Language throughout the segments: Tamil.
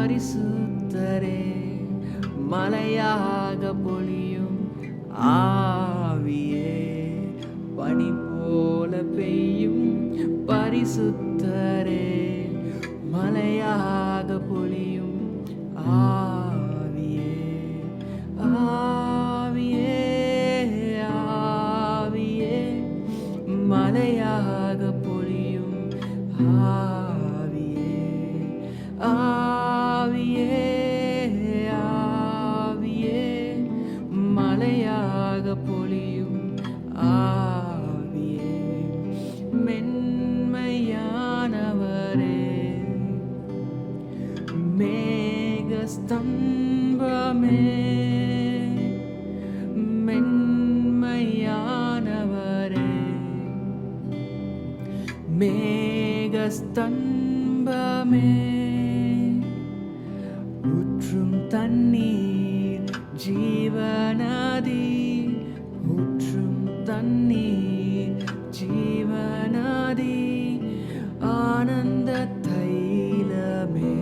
பரிசுத்தரே, மலையாக பொழியும் ஆவியே, பனி போல பெய்யும் பரிசுத்தரே, மலையாக பொழியும் ஆவியே, ஆவியே, ஆவியே, மலையாக பொழியும் ஆவியே, ஆவியே, ஆவியே, மலையாக பொழியும் ஆவியே, மென்மையானவரே, மேகஸ்தம்பமே, மென்மையானவரே, மேகஸ்தம்பமே, ஊற்றும் தண்ணீர் ஜீவநதி, ஊற்றும் தண்ணீர் ஜீவநதி, ஆனந்த தைலமே,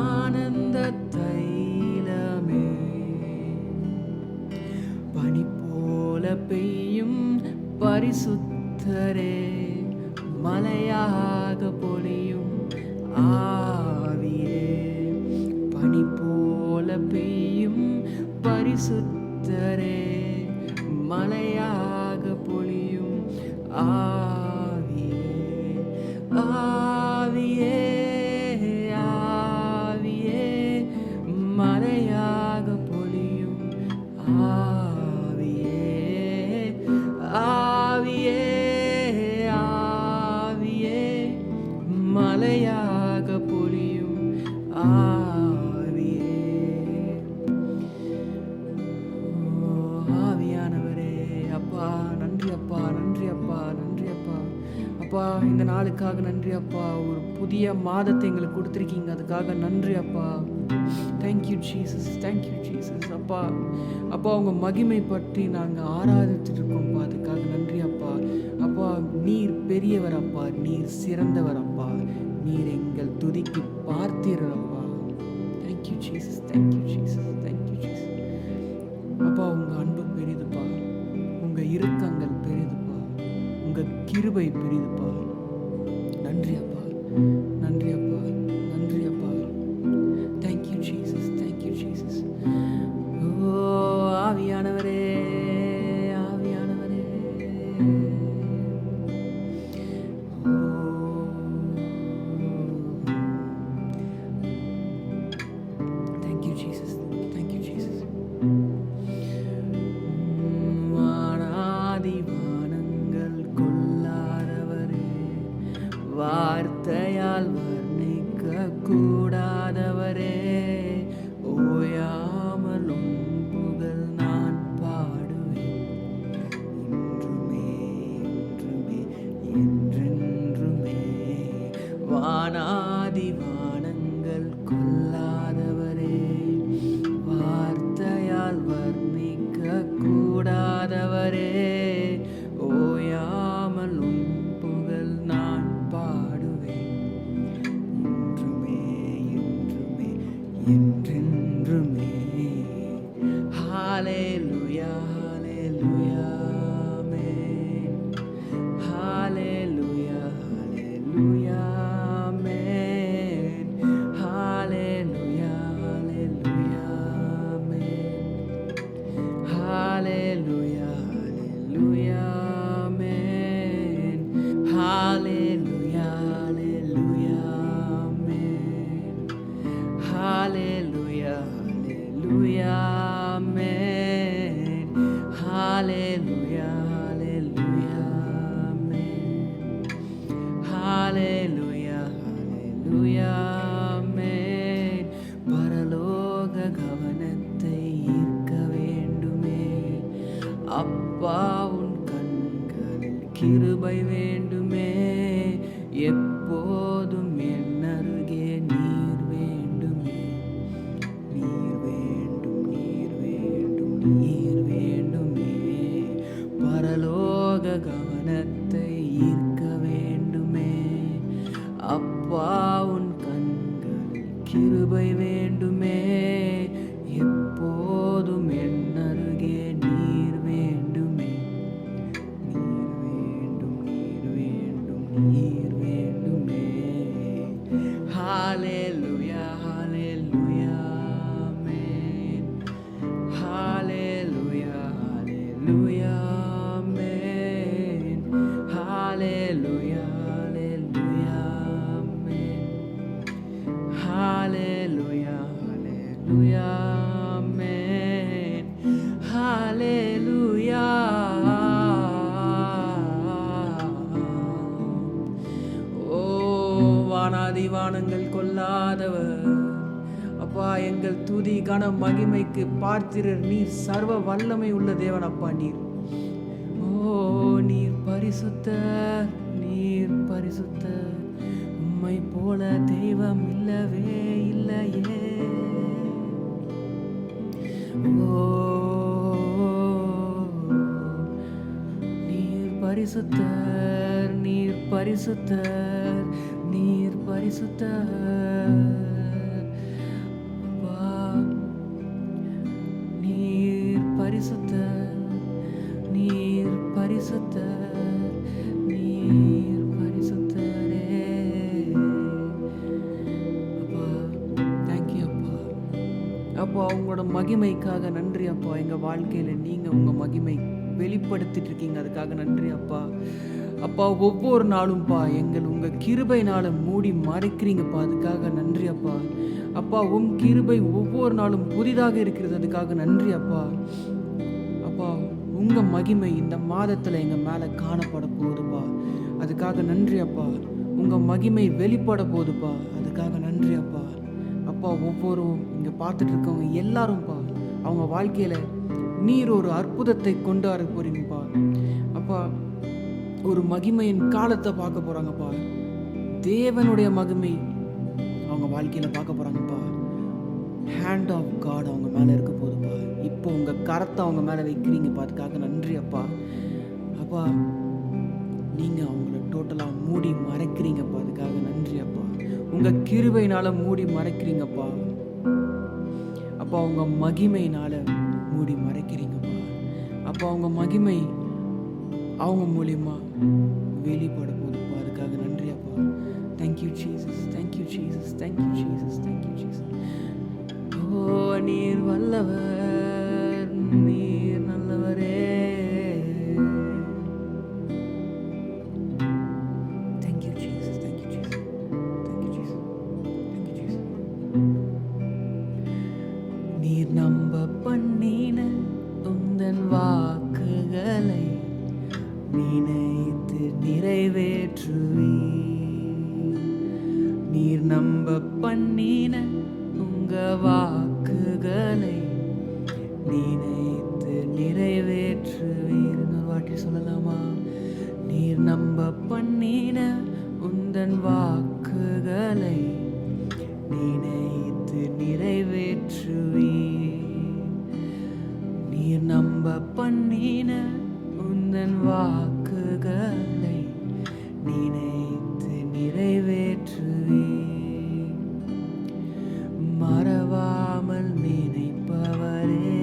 ஆனந்த தைலமே, பனி போல பெய்யும் பரிசுத்தரே, மலையாக பொழியும் ஆவியே, பனி போல பெய்யும் பரிசுத்தரே, மலையாக பொழியும் ஆவியே, ஆவியே, ஆவியே, மலையாக பொழியும் ஆவியே, ஆவியே, ஆவியே, மலையாக பொழியும் ஆவியே. ஆவியானவரே, அப்பா நன்றி அப்பா, நன்றி அப்பா, நன்றி அப்பா. அப்பா இந்த நாளுக்காக நன்றி அப்பா, ஒரு புதிய மாதத்தை எங்களுக்கு கொடுத்துருக்கீங்க, அதுக்காக நன்றி அப்பா. Thank you Jesus, thank you Jesus. அப்பா அப்பா உங்கள் மகிமை பற்றி நாங்கள் ஆராதிச்சுட்டு இருக்கோம்ப்பா, அதுக்காக நன்றி அப்பா. அப்பா நீர் பெரியவர் அப்பா, நீர் சிறந்தவர் அப்பா, நீர் எங்கள் துதிக்கு பார்த்தீர் அப்பா. Thank you Jesus, thank you Jesus, thank you Jesus. அப்பா உங்கள் அன்பு பெரிதுப்பா, உங்கள் இரக்கங்கள் பெரிதுப்பா, உங்கள் கிருபை பெரிதுப்பா. நன்றி அப்பா, நன்றி அப்பா, நன்றி அப்பா. Thank you Jesus, thank you Jesus. ஓ ஆவியானவரே, ஆவியானவரே, தேங்க்யூ ஜீசஸ், தேங்க்யூ ஜீசஸ். வானாதி வானங்கள் கொள்ளாதவரே, வார்த்தையால் வர்ணிக்க கூடாதவரே, ஓயாமலும் புகழ் நான் பாடுவேன், இன்றுமே இன்றுமே என்றென்றுமே. வானாதி வானங்கள் கொள்ளாதவரே, வார்த்தையால் வர்ணிக்க கூடாதவரே, ஓயாமலும் புகழ் நான் பாடுவேன், இன்றுமே இன்றுமே என்றென்றுமே. ஹalleluya, ஹalleluya, ஆமென். ஹalleluya, ஹalleluya, ஆமென். ஹalleluya, ஹalleluya, ஆமென். ஹalleluya, ஹalleluya, ஆமென். ஹalleluya, ஹalleluya, ஆமென். ஹalleluya, ஹalleluya, ஆமென். ஹalleluya, ஹalleluya, ஆமென். ஹalleluya, ஹalleluya, ஆமென். பரலோக கவனத்தை ஈர்க்க வேண்டுமே அப்பா, உன் கண்களில் கிருபை வேண்டுமே, எப்போதும் என் அருகே நீர் வேண்டுமே, நீர் வேண்டும், நீர் வேண்டும், நீர் வேண்டுமே. பரலோக கவனத்தை ஈர்க்க வேண்டுமே அப்பா, உன் கண் amen. Hallelujah, hallelujah, amen. Hallelujah, hallelujah, amen. Hallelujah. ஓ வானாதி வானங்கள் கொல்லாதவர் அப்பா, எங்கள் துதி கன மகிமைக்கு பார்த்திரர் நீர். சர்வ வல்லமை உள்ள தேவன் அப்பா நீர். ஓ நீர் பரிசுத்தர், நீர் பரிசுத்தர். உம்மை போல தெய்வம் இல்லவே இல்லையே. ஓ நீர் பரிசுத்தர், நீர் பரிசுத்தர், நீர் பரிசுத்தர். நீர் பரிசுத்தர், நீர் பரிசுத்தர், நீர் பரிசுத்தரே. அப்பா தேங்க்யூ அப்பா. அப்பா உங்களோட மகிமைக்காக நன்றி அப்பா. எங்கள் வாழ்க்கையில் நீங்கள் உங்கள் மகிமை வெளிப்படுத்திட்டு இருக்கீங்க, அதுக்காக நன்றி அப்பா. அப்பா ஒவ்வொரு நாளும்ப்பா எங்கள் உங்கள் கிருபையினால மூடி மறைக்கிறீங்கப்பா, அதுக்காக நன்றி அப்பா. அப்பா கிருபை ஒவ்வொரு நாளும் புதிதாக இருக்கிறது, அதுக்காக நன்றி அப்பா. அப்பா உங்கள் மகிமை இந்த மாதத்தில் எங்கள் மேலே காணப்பட போகுதுப்பா, அதுக்காக நன்றி அப்பா. உங்கள் மகிமை வெளிப்பட போகுதுப்பா, அதுக்காக நன்றி அப்பா. அப்பா ஒவ்வொரு இங்கே பார்த்துட்டு இருக்கவங்க எல்லாரும்ப்பா அவங்க வாழ்க்கையில் நீர் ஒரு அற்புதத்தை கொண்டு வர போறீங்கப்பா. அப்பா ஒரு மகிமையின் காலத்தை பார்க்க போகிறாங்கப்பா. தேவனுடைய மகிமை அவங்க வாழ்க்கையில் பார்க்க போகிறாங்கப்பா. ஹேண்ட் ஆஃப் காட் அவங்க மேலே இருக்க போகுதுப்பா. இப்போ உங்கள் கரத்தை அவங்க மேலே வைக்கிறீங்கப்பா, அதுக்காக நன்றி அப்பா. அப்பா நீங்கள் அவங்கள டோட்டலாக மூடி மறைக்கிறீங்கப்பா, அதுக்காக நன்றி அப்பா. உங்கள் கிருபையினால் மூடி மறைக்கிறீங்கப்பா. அப்பா உங்கள் மகிமையினால் மூடி மறைக்கிறீங்கப்பா. அப்பா உங்கள் மகிமை அவங்க மூலியமா வெளிப்பட போகுதுப்பா, அதுக்காக நன்றி அப்பா. Thank you Jesus, thank you Jesus, thank you Jesus, thank you Jesus. ஓ நீர் வல்லவர், நீர் நல்லவரே. Thank you Jesus, thank you Jesus, thank you Jesus, thank you Jesus. நீர் நம்ப பண்ணின உந்தன் வாக்குகளை நினைத்து நிறைவேற்றுவி. நீர் நம்ப பண்ணின உங்க வாக்குகளை நினைத்து நிறைவேற்றுவீர். ஒரு வாட்டி சொல்லலாமா? நீர் நம்ப பண்ணின உந்தன் வாக்குகளை நினைத்து நிறைவேற்றுவீர். நீர் நம்ப பண்ணின உந்தன் வாக்குகளை நினைத்து நிறைவேற்றுவீர். மறவாமல் நினைப்பவரே,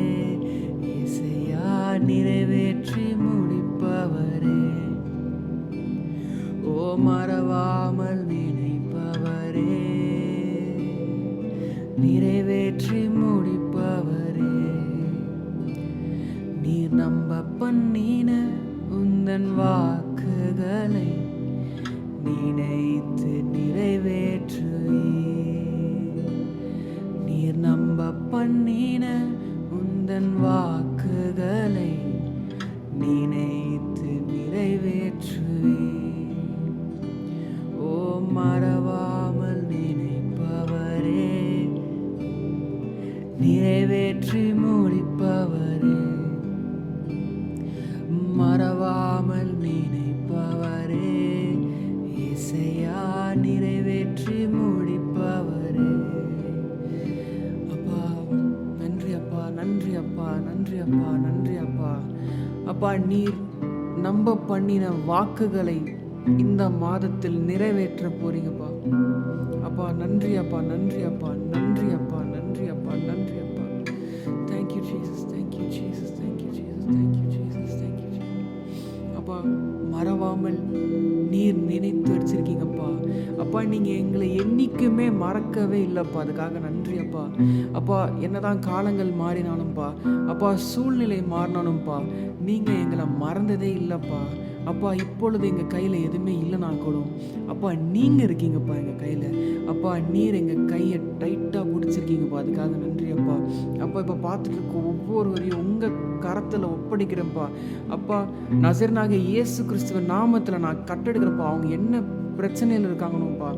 இசையா நிறைவேற்றி முடிப்பவரே. ஓ மறவாமல் நினைப்பவரே, நிறைவேற்றி முடிப்பவரே. நீர் நம்ப பண்ணின உந்தன் வாக்குகளை நினைத்து நிறைவேற்றுவீர். நீர் நம்ப பண்ணின உந்தன் வாக்குகளை நினைத்து நிறைவேற்றுவீர். ஓ மறவாமல் நினைப்பவரே, நிறைவேற்றி முடிப்பவரே. மறவாமல் நினைப்பவரே, இசையா நிறைவேற்றி முடிப்பவரே. அப்பா நன்றி அப்பா, நன்றி அப்பா, நன்றி அப்பா, நன்றி அப்பா. அப்பா நீர் நம்ப பண்ணின வாக்குகளை இந்த மாதத்தில் நிறைவேற்ற போறீங்கப்பா. அப்பா நன்றி அப்பா, நன்றி அப்பா, நன்றி அப்பா, நன்றி அப்பா, நன்றி அப்பா. Thank you Jesus, thank you Jesus, thank you Jesus, thank you Jesus, thank you Jesus. அப்பா மறவாமல் நீர் நினைத்து வச்சிருக்கீங்கப்பா. அப்பா. அப்பா நீங்கள் எங்களை என்றைக்குமே மறக்கவே இல்லைப்பா. அதுக்காக நன்றி அப்பா. அப்பா என்னதான் காலங்கள் மாறினாலும்ப்பா, அப்பா சூழ்நிலை மாறினாலும்ப்பா, நீங்கள் எங்களை மறந்ததே இல்லைப்பா. அப்பா இப்பொழுது எங்கள் கையில் எதுவுமே இல்லைனா கூட அப்பா நீங்கள் இருக்கீங்கப்பா எங்கள் கையில். அப்பா நீர் எங்கள் கையை டைட்டாக பிடிச்சிருக்கீங்கப்பா. அதுக்காக நன்றி அப்பா. அப்பா இப்போ பார்த்துட்டு இருக்க ஒவ்வொருவரையும் உங்கள் கரத்தில் ஒப்படைக்கிறேன்ப்பா. அப்பா நசரேயனாகிய இயேசு கிறிஸ்துவ நாமத்தில் நான் கட்டெடுக்கிறேன்ப்பா. அவங்க என்ன பிரச்சனையில் இருக்காங்களோப்பா,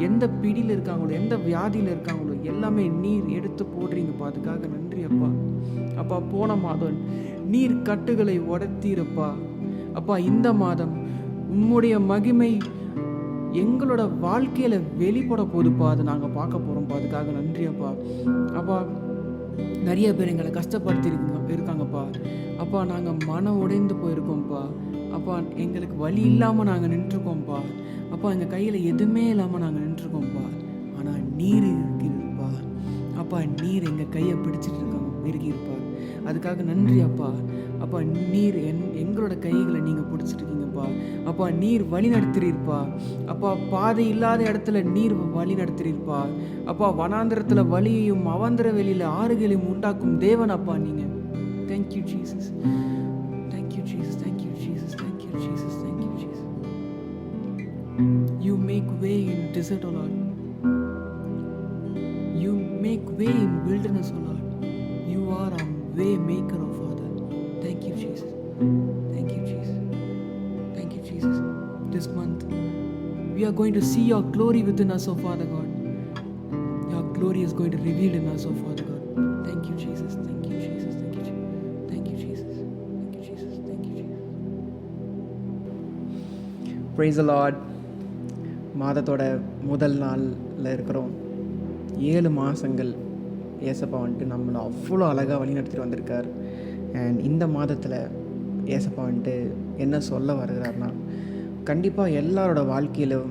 எந்த பிடியில் இருக்காங்களோ, எந்த வியாதியில் இருக்காங்களோ எல்லாமே நீர் எடுத்து போடுறீங்கப்பா. அதுக்காக நன்றி அப்பா. அப்பா போன மாதம் நீர் கட்டுகளை உடைத்தீரப்பா. அப்பா இந்த மாதம் உம்முடைய மகிமை எங்களோட வாழ்க்கையில் வெளிப்பட போகுதுப்பா. அது நாங்கள் பார்க்க போகிறோம்ப்பா. அதுக்காக நன்றி அப்பா. அப்பா நிறைய பேர் எங்களை இருக்காங்கப்பா. அப்பா நாங்கள் மனம் உடைந்து போயிருக்கோம்ப்பா. அப்பா எங்களுக்கு வழி இல்லாமல் நாங்கள் நின்றுருக்கோம்ப்பா. அப்பா எங்கள் கையில் எதுவுமே இல்லாமல் நாங்கள் நின்றுருக்கோம்ப்பா. ஆனால் நீர் இருக்கிறப்பா. அப்பா நீர் எங்கள் கையை பிடிச்சிட்டு இருக்கீங்கப்பா. அதுக்காக நன்றி அப்பா. அப்பா நீர் எங்களோட கைகளை நீங்கள் பிடிச்சிட்ருக்கீங்கப்பா. அப்பா நீர் வழி நடத்துறீர்ப்பா. அப்பா பாதை இல்லாத இடத்துல நீர் வழி நடத்துறீர்ப்பா. அப்பா வனாந்திரத்தில் வழியையும் அவாந்திர வெளியில் ஆறுகளையும் உண்டாக்கும் தேவன் அப்பா நீங்கள். Thank you Jesus, thank you Jesus, thank you Jesus, thank you Jesus, thank you Jesus. You make way in desert, O Lord. You make way in wilderness, O Lord. You are a way maker, O Father. Thank you, Jesus. Thank you, Jesus. Thank you, Jesus. This month, we are going to see your glory within us, O Father God. Your glory is going to reveal in us, O Father God. Thank you, Jesus. Thank you, Jesus. Thank you, Jesus. Thank you, Jesus. Thank you, Jesus. Thank you, Jesus. Praise the Lord. மாதத்தோட முதல் நாளில் இருக்கிறோம். 7 மாதங்கள் ஏசப்பா வந்துட்டு நம்மளை அவ்வளோ அழகாக வழி நடத்திட்டு வந்திருக்கார். அண்ட் இந்த மாதத்தில் ஏசப்பா வந்துட்டு என்ன சொல்ல வருகிறார்னா, கண்டிப்பாக எல்லாரோட வாழ்க்கையிலும்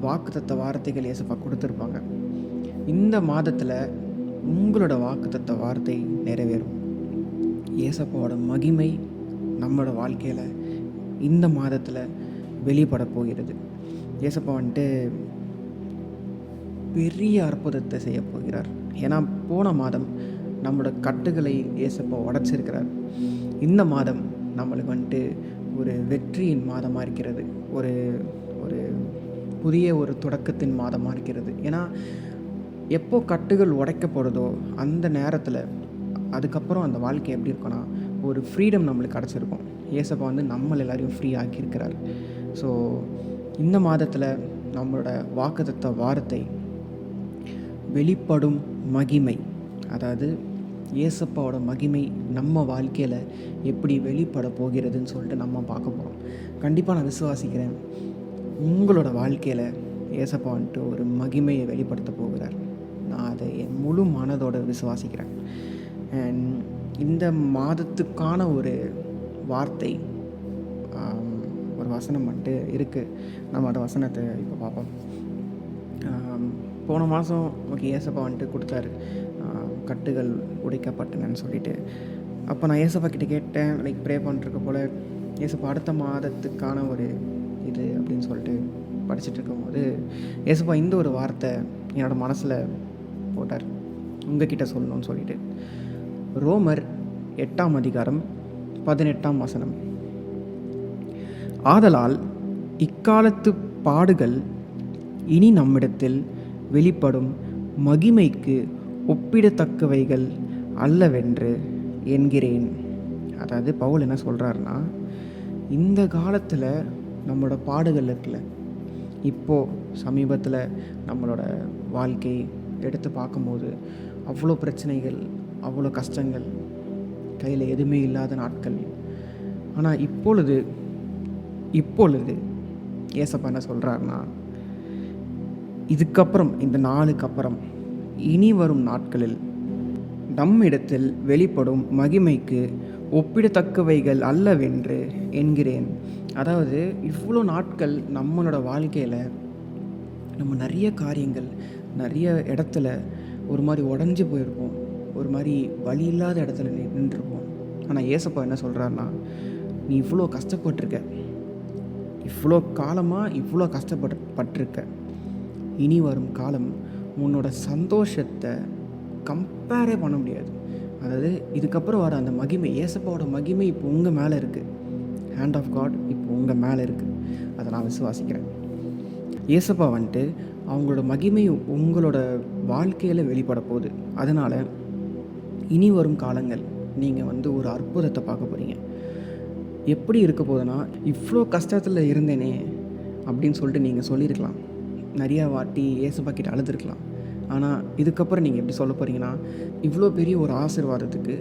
வாக்குத்தத்த வார்த்தைகள் ஏசப்பா கொடுத்துருப்பாங்க. இந்த மாதத்தில் உங்களோட வாக்குத்தத்த வார்த்தை நிறைவேறும். ஏசப்பாவோட மகிமை நம்மளோட வாழ்க்கையில் இந்த மாதத்தில் வெளிப்பட போகிறது. ஏசப்பா வந்துட்டு பெரிய அற்புதத்தை செய்ய போகிறார். ஏன்னா போன மாதம் நம்மளோட கட்டுகளை ஏசப்பா உடைச்சிருக்கிறார். இந்த மாதம் நம்மளுக்கு வந்துட்டு ஒரு வெற்றியின் மாதமாக இருக்கிறது. ஒரு ஒரு புதிய ஒரு தொடக்கத்தின் மாதமாக இருக்கிறது. ஏன்னா எப்போ கட்டுகள் உடைக்கப்படுதோ அந்த நேரத்தில் அதுக்கப்புறம் அந்த வாழ்க்கை எப்படி இருக்குன்னா, ஒரு ஃப்ரீடம் நம்மளுக்கு கிடச்சிருக்கும். ஏசப்பா வந்து நம்மளை எல்லாரையும் ஃப்ரீ ஆக்கியிருக்கிறார். ஸோ இந்த மாதத்தில் நம்மளோட வாக்குத்தத்த வார்த்தை வெளிப்படும் மகிமை, அதாவது ஏசப்பாவோட மகிமை நம்ம வாழ்க்கையில் எப்படி வெளிப்பட போகிறதுன்னு சொல்லிட்டு நம்ம பார்க்க போகிறோம். கண்டிப்பாக நான் விசுவாசிக்கிறேன், உங்களோட வாழ்க்கையில் ஏசப்பா வந்துட்டு ஒரு மகிமையை வெளிப்படுத்த போகிறார். நான் அதை என் முழு மனதோடு விசுவாசிக்கிறேன். அண்ட் இந்த மாதத்துக்கான ஒரு வார்த்தை, ஒரு வசனம் வந்துட்டு இருக்குது. நம்ம அந்த வசனத்தை இப்போ பார்ப்போம். போன மாதம் ஏசப்பா வந்துட்டு கொடுத்தாரு, கட்டுகள் உடைக்கப்பட்டனன்னு சொல்லிட்டு. அப்போ நான் ஏசப்பா கிட்டே கேட்டேன், ப்ரே பண்ணிருக்க போல், ஏசப்பா அடுத்த மாதத்துக்கான ஒரு இது அப்படின்னு சொல்லிட்டு படிச்சுட்டு இருக்கும்போது ஏசப்பா இந்த ஒரு வார்த்தை என்னோடய மனசில் போட்டார், உங்ககிட்ட சொல்லணும்னு சொல்லிட்டு. ரோமர் 8:18 ஆதலால் இக்காலத்து பாடுகள் இனி நம்மிடத்தில் வெளிப்படும் மகிமைக்கு ஒப்பிடத்தக்கவைகள் அல்லவென்று என்கிறேன். அதாவது பவுல் என்ன சொல்கிறாருன்னா, இந்த காலத்தில் நம்மளோட பாடுகள் இருக்குல்ல, இப்போது சமீபத்தில் நம்மளோட வாழ்க்கை எடுத்து பார்க்கும்போது அவ்வளோ பிரச்சனைகள், அவ்வளோ கஷ்டங்கள், கையில் எதுவுமே இல்லாத நாட்கள். ஆனால் இப்பொழுது ஏசப்பா என்ன சொல்கிறாருன்னா, இதுக்கப்புறம் இந்த நாளுக்கு அப்புறம் இனி வரும் நாட்களில் நம்மிடத்தில் வெளிப்படும் மகிமைக்கு ஒப்பிடத்தக்கவைகள் அல்லவென்று என்கிறேன். அதாவது இவ்வளோ நாட்கள் நம்மளோட வாழ்க்கையில் நம்ம நிறைய காரியங்கள், நிறைய இடத்துல ஒரு மாதிரி உடஞ்சி போயிருப்போம், ஒரு மாதிரி வழி இல்லாத இடத்துல நின்றுருப்போம். ஆனால் ஏசப்பா என்ன சொல்கிறாருன்னா, நீ இவ்வளோ கஷ்டப்பட்டிருக்க, இவ்வளோ காலமாக இவ்வளோ கஷ்டப்பட்டிருக்க. இனி வரும் காலம் உன்னோட சந்தோஷத்தை கம்பேரே பண்ண முடியாது. அதாவது இதுக்கப்புறம் வர அந்த மகிமை, ஏசப்பாவோட மகிமை இப்போ உங்கள் மேலே இருக்குது. ஹேண்ட் ஆஃப் காட் இப்போ உங்கள் மேலே இருக்குது. அதை நான் விசுவாசிக்கிறேன். ஏசப்பா வந்துட்டு அவங்களோட மகிமை உங்களோட வாழ்க்கையில் வெளிப்பட போகுது. அதனால் இனி வரும் காலங்கள் நீங்கள் ஒரு அற்புதத்தை பார்க்க போகிறீங்க. எப்படி இருக்க போகுதுன்னா, இவ்வளோ கஷ்டத்தில் இருந்தேனே அப்படின்னு சொல்லிட்டு நீங்கள் சொல்லியிருக்கலாம். நிறையா வாட்டி ஏசப்பா கிட்ட அழுதுருக்கலாம். ஆனால் இதுக்கப்புறம் நீங்கள் எப்படி சொல்ல போகிறீங்கன்னா, இவ்வளோ பெரிய ஒரு ஆசீர்வாதத்துக்கு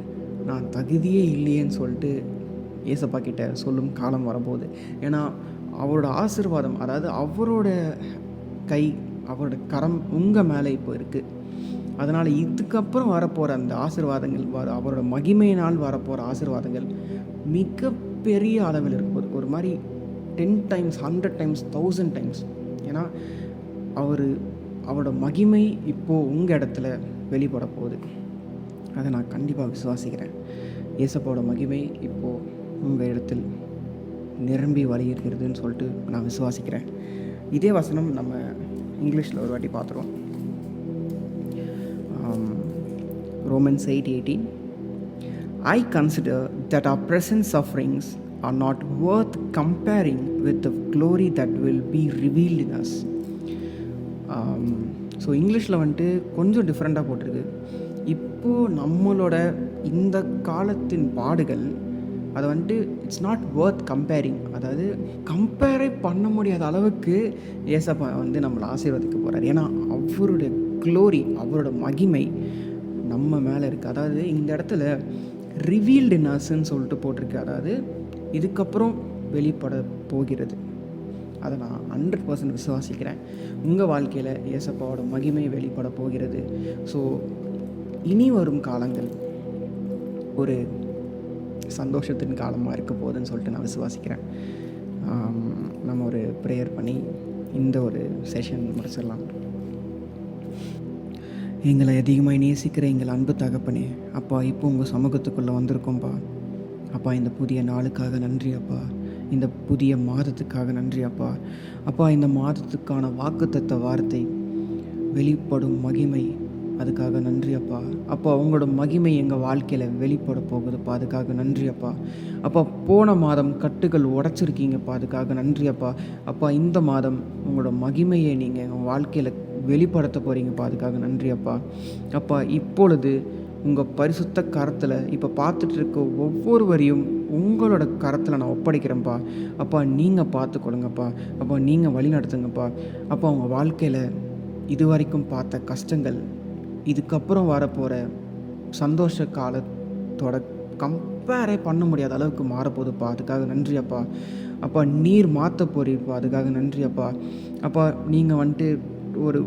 நான் தகுதியே இல்லையேன்னு சொல்லிட்டு ஏசப்பா கிட்ட சொல்லும் காலம் வரப்போகுது. ஏன்னா அவரோட ஆசீர்வாதம், அதாவது அவரோட கை, அவரோட கரம் உங்கள் மேலே இப்போ இருக்குது. அதனால் இதுக்கப்புறம் வரப்போகிற அந்த ஆசீர்வாதங்கள், அவரோட மகிமையினால் வரப்போகிற ஆசீர்வாதங்கள் மிகப்பெரிய அளவில் இருக்கும்போது, ஒரு மாதிரி 10 டைம்ஸ் 100 டைம்ஸ் 1000 டைம்ஸ். ஏன்னா அவரோட மகிமை இப்போது உங்கள் இடத்துல வெளிப்பட போகுது. அதை நான் கண்டிப்பாக விசுவாசிக்கிறேன். ஏசப்பாவோட மகிமை இப்போது உங்கள் இடத்தில் நிரம்பி வழியிருக்கிறதுன்னு சொல்லிட்டு நான் விசுவாசிக்கிறேன். இதே வசனம் நம்ம இங்கிலீஷில் ஒரு வாட்டி பார்த்துருவோம். Romans 8:18. I consider that our present sufferings are not worth comparing with the glory that will be revealed in us. So இங்கிலீஷில் கொஞ்சம் டிஃப்ரெண்ட்டாக போட்டிருக்கு. இப்போது நம்மளோட இந்த காலத்தின் பாடுகள், அதை இட்ஸ் நாட் வர்த் கம்பேரிங், அதாவது கம்பேரே பண்ண முடியாத அளவுக்கு ஏசப்பா நம்மளை ஆசீர்வதிக்க போகிறார். ஏன்னா அவருடைய க்ளோரி, அவரோட மகிமை நம்ம மேலே இருக்குது. அதாவது இந்த இடத்துல ரிவீல்டு இன் அஸ்ன்னு சொல்லிட்டு போட்டிருக்கு. அதாவது இதுக்கப்புறம் வெளிப்பட போகிறது. அதை நான் 100% விசுவாசிக்கிறேன். உங்கள் வாழ்க்கையில் ஏசப்பாவோட மகிமை வெளிப்பட போகிறது. ஸோ இனி வரும் காலங்கள் ஒரு சந்தோஷத்தின் காலமாக இருக்க போகுதுன்னு சொல்லிட்டு நான் விசுவாசிக்கிறேன். நம்ம ஒரு ப்ரேயர் பண்ணி இந்த ஒரு செஷன் முடிச்சிடலாம். எங்களை அதிகமாக நேசிக்கிற எங்கள் அன்பு தகப்பனே, அப்பா இப்போ உங்கள் சமூகத்துக்குள்ளே வந்திருக்கோம்ப்பா. அப்பா இந்த புதிய நாளுக்காக நன்றி அப்பா. இந்த புதிய மாதத்துக்காக நன்றி அப்பா. அப்பா இந்த மாதத்துக்கான வாக்குத்தத்த வார்த்தை வெளிப்படும் மகிமை, அதுக்காக நன்றி அப்பா. அப்பா உங்களோட மகிமை எங்கள் வாழ்க்கையில் வெளிப்பட போகுதுப்பா, அதுக்காக நன்றி அப்பா. அப்பா போன மாதம் கட்டுகள் உடச்சிருக்கீங்கப்பா, அதுக்காக நன்றி அப்பா. அப்பா இந்த மாதம் உங்களோட மகிமையை நீங்கள் எங்கள் வாழ்க்கையில் வெளிப்படுத்த போகிறீங்கப்பா, அதுக்காக நன்றி அப்பா. அப்பா இப்பொழுது உங்கள் பரிசுத்த கரத்தில் இப்போ பார்த்துட்டு இருக்க ஒவ்வொருவரையும் உங்களோட கரத்தில் நான் ஒப்படைக்கிறேன்ப்பா. அப்பா நீங்கள் பார்த்து கொடுங்கப்பா. அப்பா நீங்கள் வழி நடத்துங்கப்பா. அப்பா உங்கள் வாழ்க்கையில் இது வரைக்கும் பார்த்த கஷ்டங்கள் இதுக்கப்புறம் வரப்போகிற சந்தோஷ காலத்தோட கம்பேரே பண்ண முடியாத அளவுக்கு மாறப்போகுதுப்பா, அதுக்காக நன்றி அப்பா. அப்பா நீர் மாற்ற போறீப்பா, அதுக்காக நன்றி அப்பா. அப்பா நீங்கள் ஒரு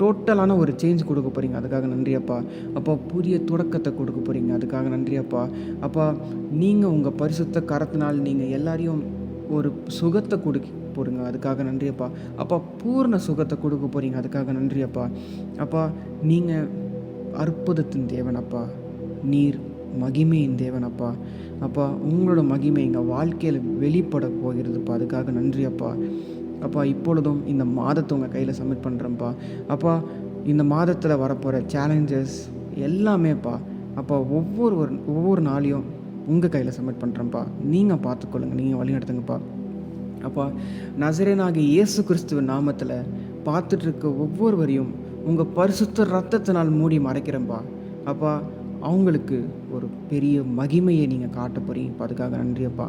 டோட்டலான ஒரு சேஞ்ச் கொடுக்க போகிறீங்க, அதுக்காக நன்றி அப்பா. அப்பா புதிய தொடக்கத்தை கொடுக்க போகிறீங்க, அதுக்காக நன்றி அப்பா. அப்பா நீங்கள் உங்கள் பரிசுத்த கரத்தினால் நீங்கள் எல்லாரையும் ஒரு சுகத்தை கொடுக்க போடுங்க, அதுக்காக நன்றி அப்பா. அப்பா பூர்ண சுகத்தை கொடுக்க போகிறீங்க, அதுக்காக நன்றி அப்பா. அப்பா நீங்கள் அற்புதத்தின் தேவன் அப்பா, நீர் மகிமையின் தேவன் அப்பா. அப்பா உங்களோட மகிமை எங்கள் வாழ்க்கையில் வெளிப்பட போகிறதுப்பா, அதுக்காக நன்றி அப்பா. அப்பா இப்பொழுதும் இந்த மாதத்தை உங்கள் கையில் சப்மிட் பண்ணுறேன்ப்பா. அப்பா இந்த மாதத்தில் வரப்போகிற சேலஞ்சஸ் எல்லாமேப்பா, அப்பா ஒவ்வொரு நாளையும் உங்கள் கையில் சப்மிட் பண்ணுறேன்ப்பா. நீங்கள் பார்த்துக்கொள்ளுங்க, நீங்கள் வழி நடத்துங்கப்பா. அப்பா நசரேயனாகிய இயேசு கிறிஸ்துவின் நாமத்தில் பார்த்துட்ருக்க ஒவ்வொருவரையும் உங்கள் பரிசுத்த ரத்தத்தினால் மூடி மறைக்கிறேன்ப்பா. அப்பா அவங்களுக்கு ஒரு பெரிய மகிமையை நீங்கள் காட்ட போகிறீங்கப்பா, அதுக்காக நன்றி அப்பா.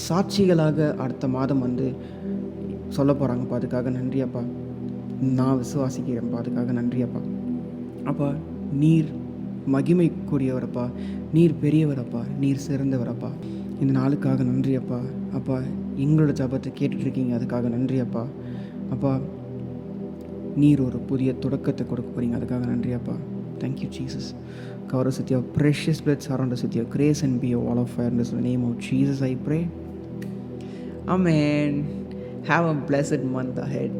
சாட்சிகளாக அடுத்த மாதம் சொல்ல போகிறாங்கப்பா, அதுக்காக நன்றி அப்பா. நான் விசுவாசிக்கிறேன்ப்பா, அதுக்காக நன்றி அப்பா. அப்பா நீர் மகிமைக்குரியவரப்பா, நீர் பெரியவரப்பா, நீர் சிறந்தவரப்பா. இந்த நாளுக்காக நன்றி அப்பா. அப்பா எங்களோட ஜபத்தை கேட்டுட்ருக்கீங்க, அதுக்காக நன்றி அப்பா. அப்பா நீர் ஒரு புதிய தொடக்கத்தை கொடுக்க போகிறீங்க, அதுக்காக நன்றி அப்பா. Thank you, Jesus. Cover us with your precious blood, surround us with your grace and be a wall of fire. In the name of Jesus I pray. Amen. Have a blessed month ahead.